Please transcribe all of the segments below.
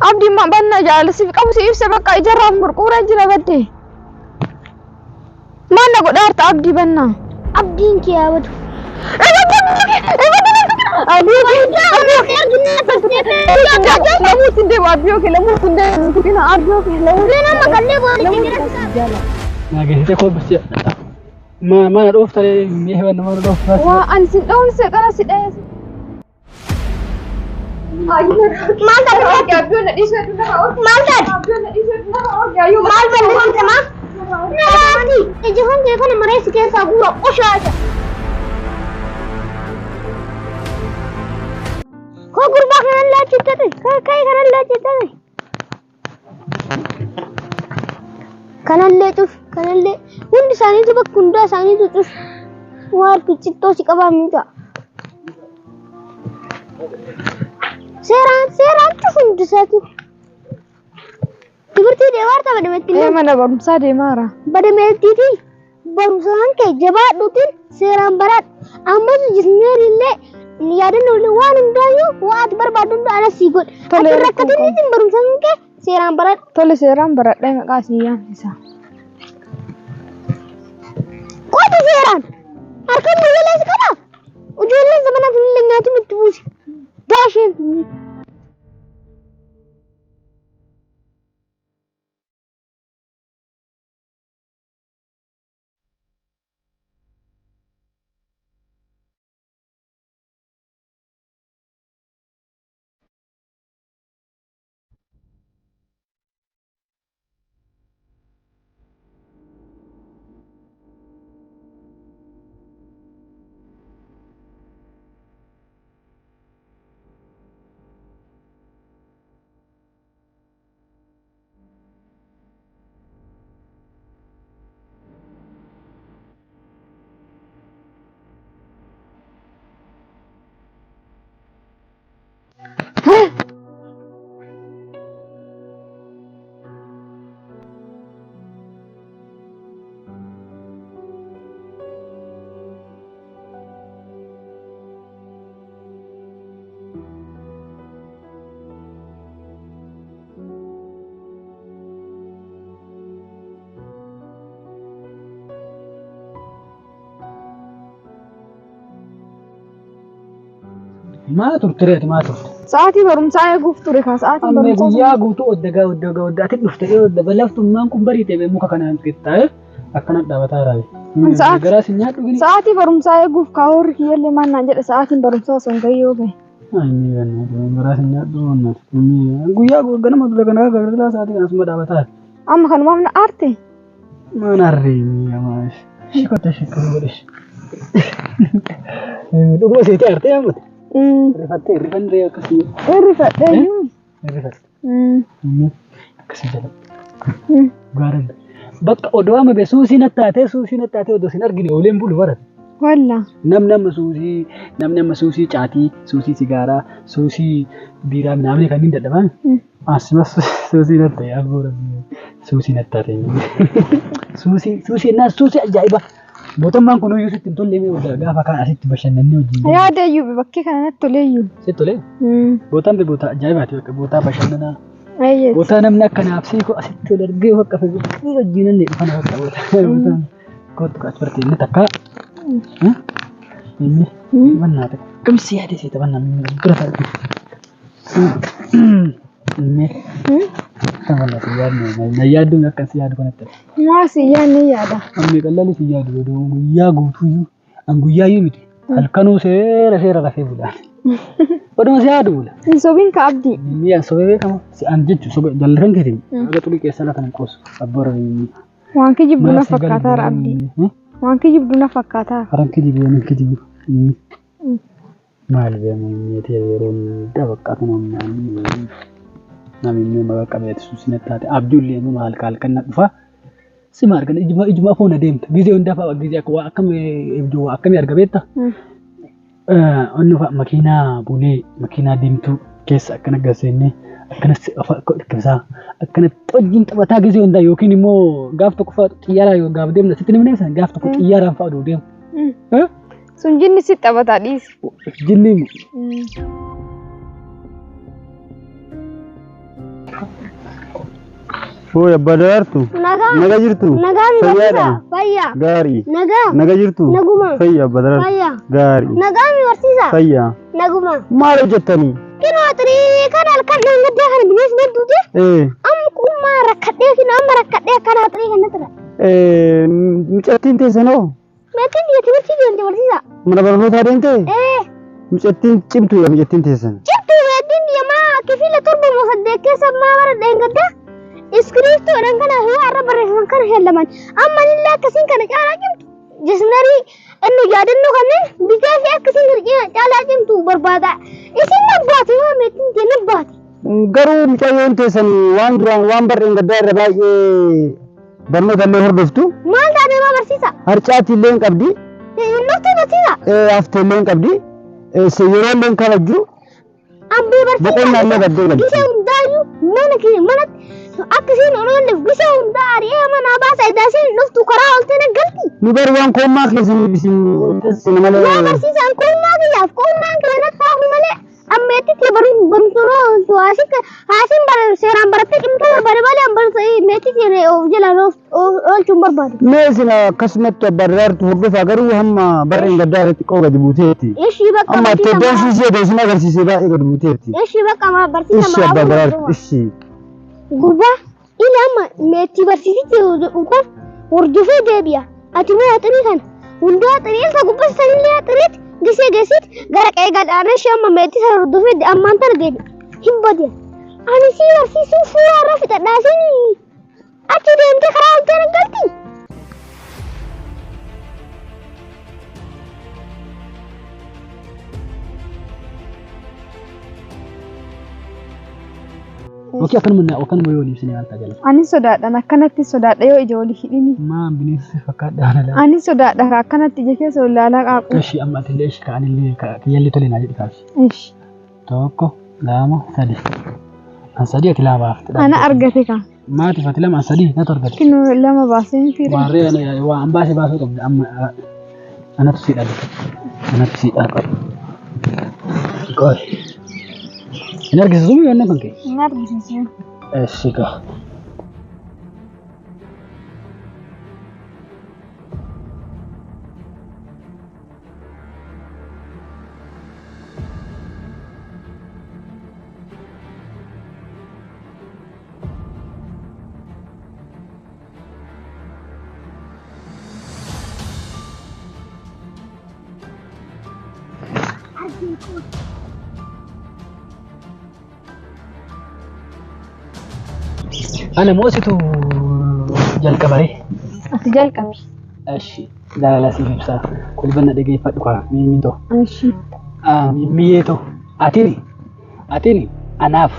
abdi ma banna jaalasi qabu si ibsa bakka ijarraaf gurqura jira badde manna godharta abdi banna abdiin ki yaawadu ما نروح ترى ميه ولا ما نروح وأنا سدون سكرا سدايس ما تروح يا بيونا دي شو ما بيونا دي شو يا يوم ما بيونا تمام نادي تجيهم كيفنا مريس كيس أقول أشاعة هو قربا كان لا تجتني كاي كان لا تجتني كان اللي hundi isaanii tu bakka hundaa isaanii tu cuf waan fichittoo si qabaamudha seeraan cuf hundi isaati timirtii deemarta badametti mana barumsaa deemaara badameettiiti barumsaan kee jabaadhuutiin seeraan baraadha ammas jismeerillee yaadannoo waan hundaayyuu waan ati barbaaddu hunda ana sii godha ati rakkatinniitiin barumsaan kee seeraan baraadha tole seeraan baradha maqaa sii yaamsisaa Kau seran, arkam boleh sekarang. Ujungnya zaman aku ni lengan tu mesti dahsyat. ما ترتريت ما ترت ساعتي برمسا يقف تريكا ساعتي برمسا يا قوتو ودغا تدفتري ود بلفتو مانكم بريته بموكا كان كيتا اكنا دابتا راوي غراس نياتو غني ساعتي برمسا يقف كاور كيله ما نجد ساعتي برمسا سونغيو به اني غنا غراس نياتو نات غيا غنا ما دغنا غرلا ساعتي كان اسما دابتا اما كان ما من ارتي ما ناري يا ماش شكوت شكو ولش دوغو سيتي ارتي يا مت رفعت رفن ريا كسي رفعت ايوه رفعت كسي جل غارن بق اودوما بسوسي نتاته ودوسين ارغني اولين بول ورد والله نم سوسي چاتی سوسي سيجارا سوسي بيرا منامني كان ددبان اسمس سوسي نتا يا غور سوسي نتاته سوسي نا سوسي عجيبه Botoman kuno yusuf tintolle me wada gafa kan asitti bashannanne wajji ya da yu bakke kana toleyu sitole botan be bota ajaibati bota bashannana ayye bota namna kana afsi ko asitti darge wakka fe wajjinan ne fana wakka bota ko to asperti ne takka inni manata kam siyade sita banna min brata inni tamana siyadne na yadu nakkan siyadu konatta ma siyane yada ammi kallali siyadu do guyya gutuyu an guyya yimiti halkanu sera rafe bulan odon siyadu bulan sobin ka abdi ni an sobe kama si an jittu sobe dalran ketim aga tuli ke sala kan kos abbar wanki jibuna fakata abdi wanki jibuna fakata haranki jibuna kijibu mal be mo te yeron da bakatno namni magaqa beet susinataate abdulle no mal kal kan dufa simar kan ijma fona deemta gize unda fa gize ko akam ibdu akam yarga beeta onnu fa makina dimtu keessa akkana gasenne akkana afa ko kisa akkana tojjin tabata gize unda yokin immoo gaaf tokko fa xiyara yo gaaf deemna sitti nimne san gaaf tokko xiyara fa do deem sun jinni sit tabata dis jinni هو يا بدرتو نجا جرتو فيا فيا غاري نجا جرتو نجوما فيا بدرتو فيا غاري نجامي ورسيسا فيا نجوما ما رجتني كنا أتري كان الكلام نجده كان بنيس بدوده أم كم ما ركضه كنا أم ركضه كان أتري كنا ترى مشتين تسنو متين dia tiba tiba dia ورسيسا من برنو ثارين تي مشتين چمتو يا مشتين تسن جبتوا متين dia ما كفيلة تربو مصدق كسب ما ورد إنقده إسكريبتو orang kana هو عرب الرسم كان هلمان أما نلا كسين كان جالا جمتو جسناري إنه جادنو كنن بيجي كسين كان جالا جمتو بربادا إسين نباتي ما متين dia نباتي garuu mucayyoon teessan waan duraan waan barreen gaddaa irra baay'ee barnoota illee hordoftu maal taatee maa barsiisa harcaati illee hin qabdi nutti barsiisa haftee illee hin qabdi yeroo illee hin kabajju abbii barsiisa boqonnaa illee baddee galti gisee hundaayyuu mana akkasiin oloolleef gisee hundaa ari'ee manaa baasa idaasiin dhuftu karaa oltee naggalti nu bari waan koommaa keessan bisin teessine malee yaa barsiisaan koommaa kiyyaaf koommaan kiyya nakkaafu malee ammeetitti barumsuroo haasiin seeraan barattee cimtuu barbaade malee ambalsa'ii meetitti jalaan oolchuun barbaade. Mee isin akkasumatti barraartu hordofaa garuu hamma barreen gaddaa irratti qooba gadi buuteetti. Ishii bakka amma teddaan siisee deesin agarsiisee baay'ee gadi buuteetti. Ishii bakka barsiisa ishii abbaa baraartu ishii. Gurbaa inni amma meetti barsiisitti kun hordofee deebi'a. Ati moo haxirii kana hundaa haxirii isa gubbaa sanillee haxiriitti gisee geessitti gara qe'ee gadhaanee ishee amma meetti sana hordofee ammaan tana deebi'a. Hin badee. Ani sii barsiisuu fuula irra fixadhaasiin achi deemtee karaa oltee naggalti. Oke akkanuma yoo ibsine haal tajaajila. Ani sodaadhaan akkanatti sodaadha yoo ija walii hidhini. Maan bineensi fakkaadhaan ala. Ani sodaadha akkanatti ija keessa olaalaa qaaqu. Ishii amma atillee ishii ka'anillee kiyyallee tolee naa jedhi kaabsi. Ishi. Tokko lama sadi. An sadi ati lama baafte. Ana argate ka. Maatiif ati lama an sadi natu argate. Kinu lama baasee fiire. Warree waan baasee baasuu qabdi amma anatu sii dhaabata. Anatu sii dhaabata. Qoy. Hin argisiisuu yoo inni kun kee? Hin argisiisu. Shiga. أنا موسيتو جال كباري. أتجال كبي. أشي لا لا سيف بسا كل بنا دقي فاتقا مين تو. أشي. ميتو أتيني أناف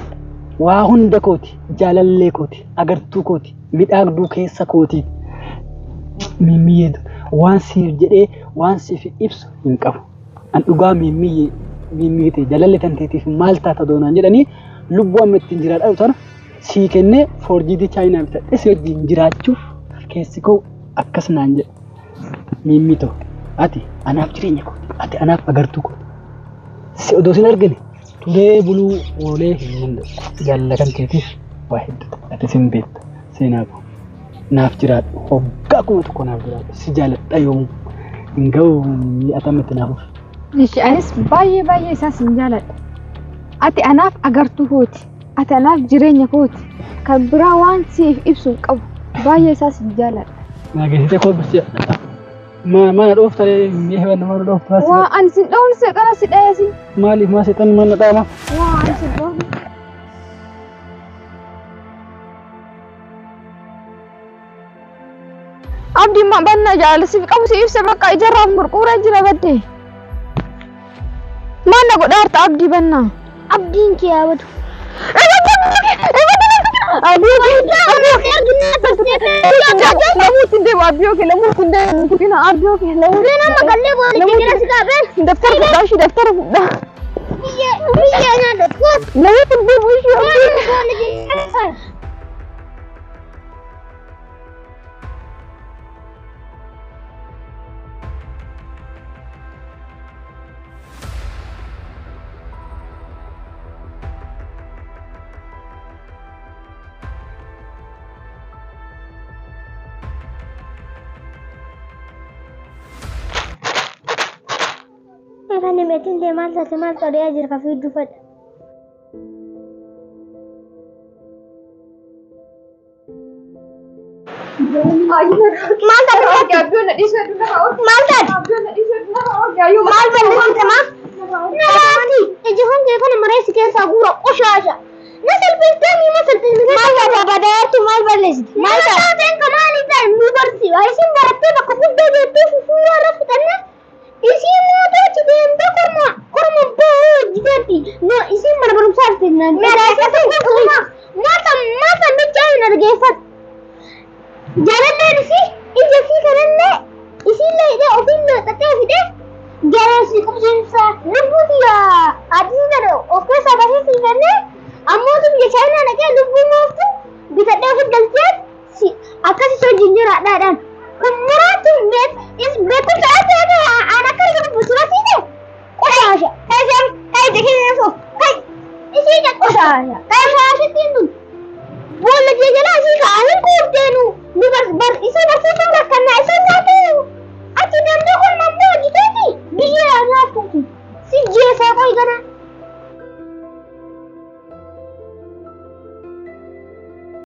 وهون دكوتي جالالي كوتي أجرتو كوتي متأجدو كيسا كوتي ميتو وان سير جدي وان سيف إبس ينكف أن أقام ميتي جالالي تنتيتي في مالتا تدونا جدني لبوا متنجرال أو ترى sii kennee foorjiitii chaayinaa bitadhe si wajjin jiraachuuf keessi koo akkas naan jedhe mimmito ati anaaf jireenya koo ati anaaf agartuu koo si odoo sin argine turee buluu oolee hin danda'u jaallakan keetiif waa hedduu ati sin beekta seenaa koo naaf jiraadhu hoggaa kuma tokko naaf jiraadhu si jaaladha yoomuu hin ga'u mi'atamatti naafuuf. Ishi anis baay'ee isaas hin jaaladha. Ati anaaf agartuu kooti. Ati anaaf jireenya kooti. Kan biraa waan siif ibsu qabu. Baay'ee isaas hin jaaladha. Naageessitee koo bisii mana dhooftee mi'a waan nama dhooftaa. Waa ani sin dhawun seeqana si dhayeesin. Maaliif maa seexan mana dhaama? Waa ani sin dhawun. Abdiin banna jaalasiif qabu si ibsa bakka ijarraaf murquura jira badde. Maal na godhaarta abdii banna? Abdiin kee yaabatu. kan meetiin deemaa taate maal qodee jira fi duufadha. Maal taate Abdul Nadis sudah haus. maal taate Abdul Nadis sudah haus. Gayu maal balleessite maal namaati ijjoon kee kana mareessi keessaa guura qoshaasha na salphistanii ma salphistanii maal taate badaatu maal balleessite maal taateen ka maali ta'e nu barsi waa isin barattee bakka guddaa jettee suuraa irratti kanne isin mootochi deemtee korma bahuu jiteetti no isin mana barumsaa arsiisnaan maata michaa hin argeeffatu jaalalleen ija fi kanallee isinlee hidhee ofiillee xaxee fidee Garasi kumsimsa lubbuuti adii kana of keessaa bahee siifannee ammoo biyya chaayinaa dhaqee lubbuu mooftu bitadhee of galchee akkasii soojii jiraadhaadhaan kun muraatti beekumsa ta'ee aan akka isa busuratiine qoshaasha. Kai isii qosaasha.